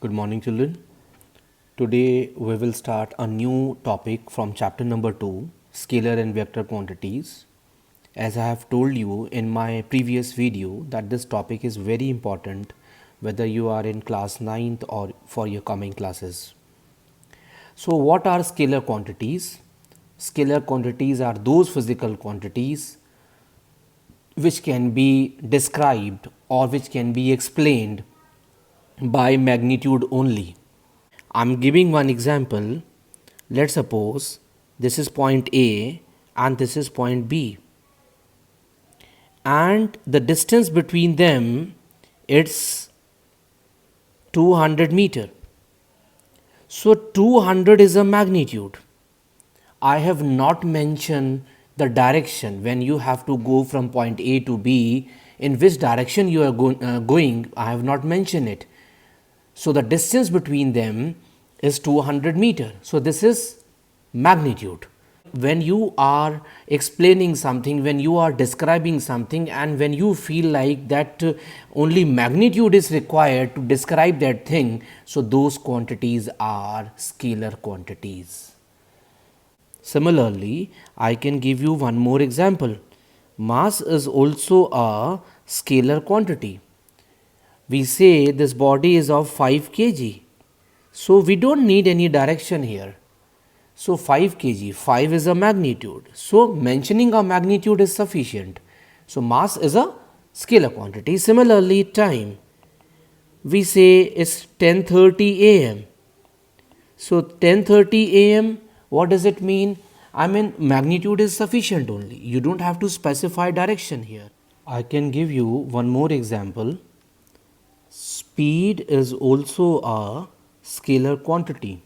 Good morning, children. Today we will start a new topic from chapter number 2, scalar and vector quantities. As I have told you in my previous video that this topic is very important whether you are in class 9th or for your coming classes. So what are scalar quantities? Scalar quantities are those physical quantities which can be described or which can be explained by magnitude only. I'm giving one example. Let's suppose this is point A and this is point B, and the distance between them it's 200 meter. So 200 is a magnitude. I have not mentioned the direction when you have to go from point A to B, in which direction you are going. I have not mentioned it. So the distance between them is 200 meter. So this is magnitude. When you are explaining something, when you are describing something, and when you feel like that only magnitude is required to describe that thing, so those quantities are scalar quantities. Similarly, I can give you one more example. Mass is also a scalar quantity. We say this body is of 5 kg. So we don't need any direction here. So 5 kg, 5 is a magnitude. So mentioning a magnitude is sufficient. So mass is a scalar quantity. Similarly, time. We say it's 10:30 am. So 10:30 am, what does it mean? I mean magnitude is sufficient only. You don't have to specify direction here. I can give you one more example. Speed is also a scalar quantity.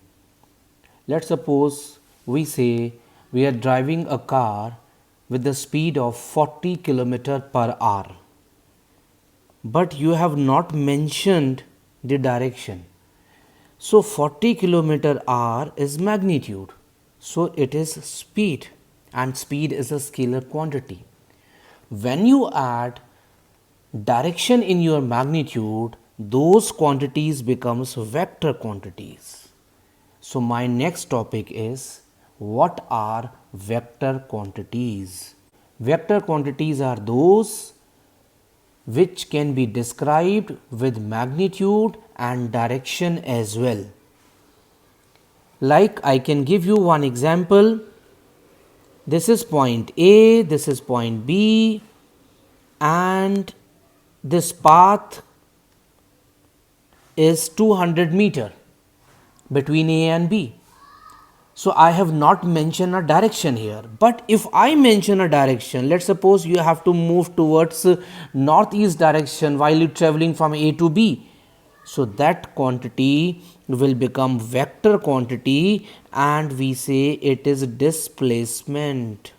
Let's suppose we say we are driving a car with the speed of 40 km per hour, but you have not mentioned the direction. So 40 km hour is magnitude, so it is speed, and speed is a scalar quantity. When you add direction in your magnitude, those quantities becomes vector quantities. So my next topic is, what are vector quantities? Vector quantities are those which can be described with magnitude and direction as well. Like I can give you one example. This is point A, this is point B, and this path is 200 meter between A and B. So I have not mentioned a direction here, but if I mention a direction, let's suppose you have to move towards northeast direction while you traveling from A to B. So that quantity will become vector quantity, and we say it is displacement.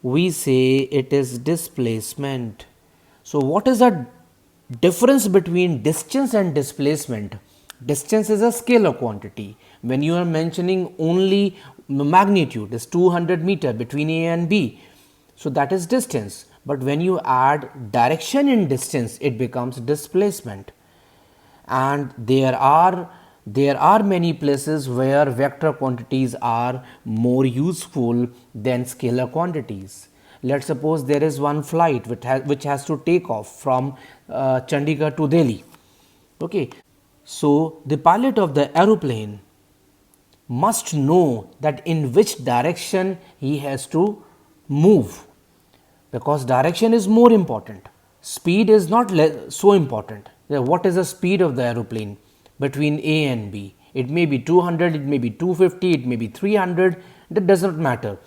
We say it is displacement. So what is the difference between distance and displacement? Distance is a scalar quantity. When you are mentioning only magnitude is 200 meter between A and B, so that is distance. But when you add direction in distance, it becomes displacement. And there are many places where vector quantities are more useful than scalar quantities. Let's suppose there is one flight which has to take off from Chandigarh to Delhi. Okay, so the pilot of the aeroplane must know that in which direction he has to move, because direction is more important. Speed is not so important. What is the speed of the aeroplane between A and B? It may be 200, it may be 250, it may be 300, that does not matter.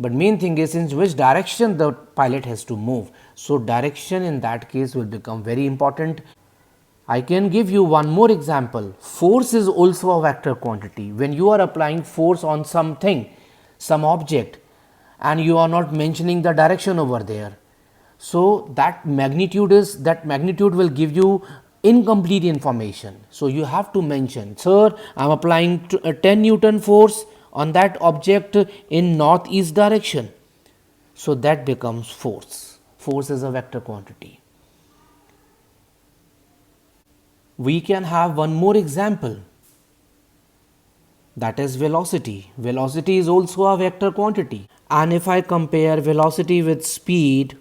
But main thing is in which direction the pilot has to move. So direction in that case will become very important. I can give you one more example. Force is also a vector quantity. When you are applying force on something, some object, and you are not mentioning the direction over there, so that magnitude will give you incomplete information. So you have to mention, sir, I am applying 10 Newton force on that object in northeast direction. So that becomes force. Force is a vector quantity. We can have one more example, that is velocity. Velocity is also a vector quantity. And if I compare velocity with speed,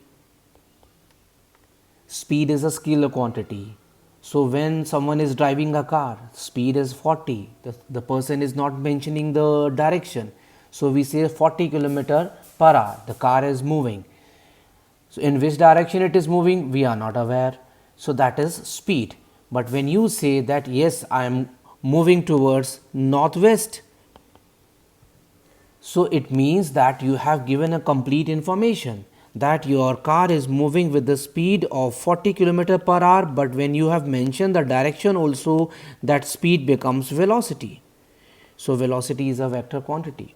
speed is a scalar quantity. So when someone is driving a car, speed is 40. The person is not mentioning the direction. So we say 40 kilometer per hour. The car is moving. So in which direction it is moving, we are not aware. So that is speed. But when you say that yes, I am moving towards northwest, so it means that you have given a complete information that your car is moving with the speed of 40 km per hour, but when you have mentioned the direction also, that speed becomes velocity. So velocity is a vector quantity.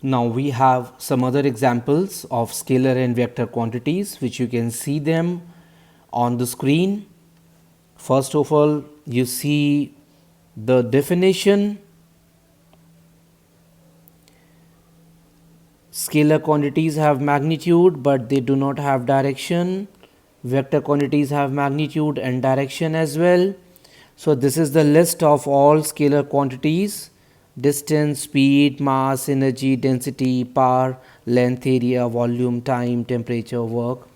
Now we have some other examples of scalar and vector quantities which you can see them on the screen. First of all, you see the definition. Scalar quantities have magnitude but they do not have direction. Vector quantities have magnitude and direction as well. So this is the list of all scalar quantities: distance, speed, mass, energy, density, power, length, area, volume, time, temperature, work.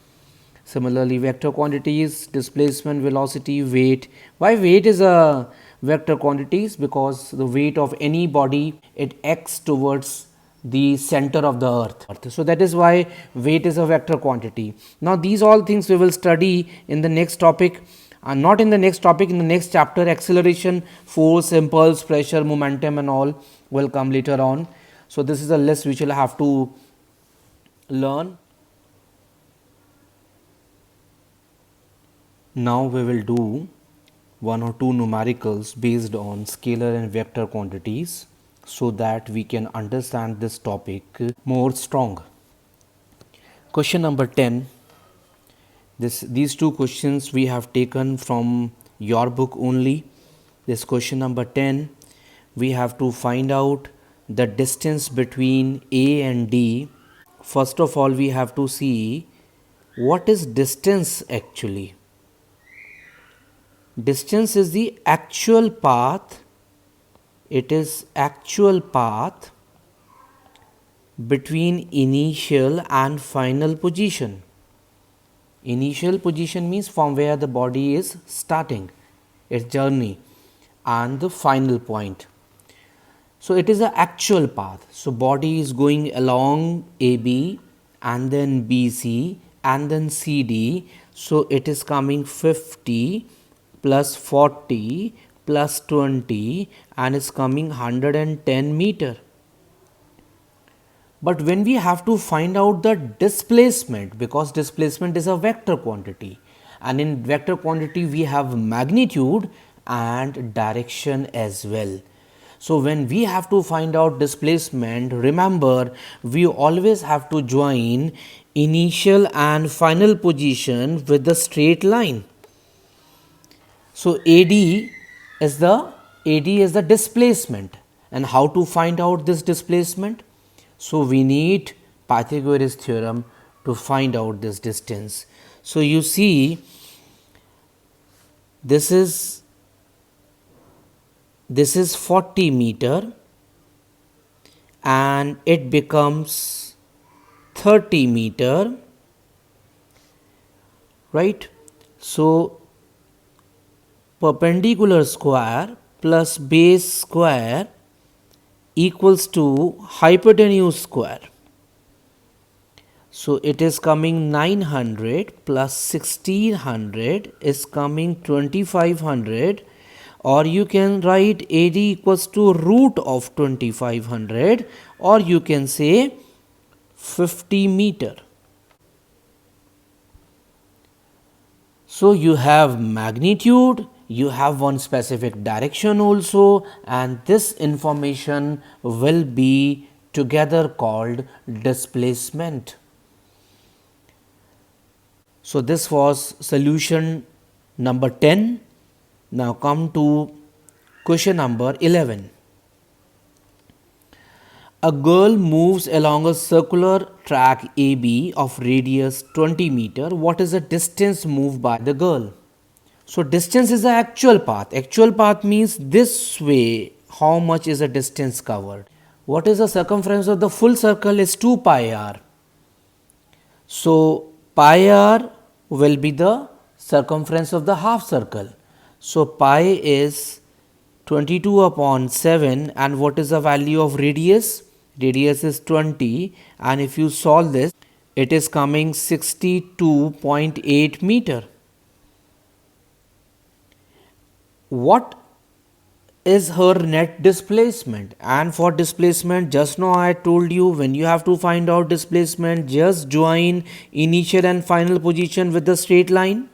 Similarly, vector quantities: displacement, velocity, weight. Why weight is a vector quantities? Because the weight of any body, it acts towards the center of the earth. So that is why weight is a vector quantity. Now these all things we will study in the next topic, and not in the next topic, in the next chapter. Acceleration, force, impulse, pressure, momentum and all will come later on. So this is a list which you will have to learn. Now we will do one or two numericals based on scalar and vector quantities so that we can understand this topic more strong. Question number 10. These two questions we have taken from your book only. This question number 10, we have to find out the distance between A and D. First of all, we have to see what is distance actually. Distance is the actual path. It is actual path between initial and final position. Initial position means from where the body is starting its journey, and the final point. So it is the actual path. So body is going along AB and then BC and then CD. So it is coming 50 plus 40 plus 20 and is coming 110 meter. But when we have to find out the displacement, because displacement is a vector quantity, and in vector quantity we have magnitude and direction as well. So when we have to find out displacement, remember we always have to join initial and final position with the straight line. So AD is the displacement. And how to find out this displacement? So we need Pythagoras theorem to find out this distance. So you see, this is 40 meter and it becomes 30 meter, right? So perpendicular square plus base square equals to hypotenuse square. So it is coming 900 plus 1600 is coming 2500, or you can write AD equals to root of 2500, or you can say 50 meter. So you have magnitude, you have one specific direction also, and this information will be together called displacement. So this was solution number 10. Now come to question number 11. A girl moves along a circular track AB of radius 20 meter. What is the distance moved by the girl? So distance is the actual path. Actual path means this way. How much is the distance covered? What is the circumference of the full circle is 2 pi r. So pi r will be the circumference of the half circle. So pi is 22 upon 7, and what is the value of radius? Radius is 20, and if you solve this, it is coming 62.8 meter. What is her net displacement? And for displacement, just now I told you, when you have to find out displacement, just join initial and final position with the straight line.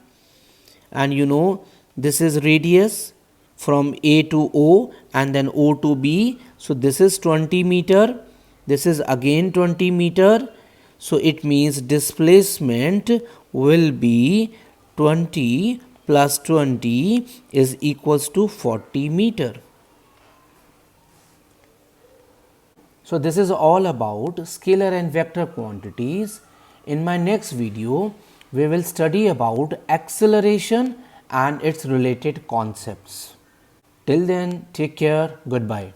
And you know, this is radius from A to O and then O to B. So this is 20 meter. This is again 20 meter. So it means displacement will be 20 plus 20 is equals to 40 meter. So this is all about scalar and vector quantities. In my next video, we will study about acceleration and its related concepts. Till then, take care. Goodbye.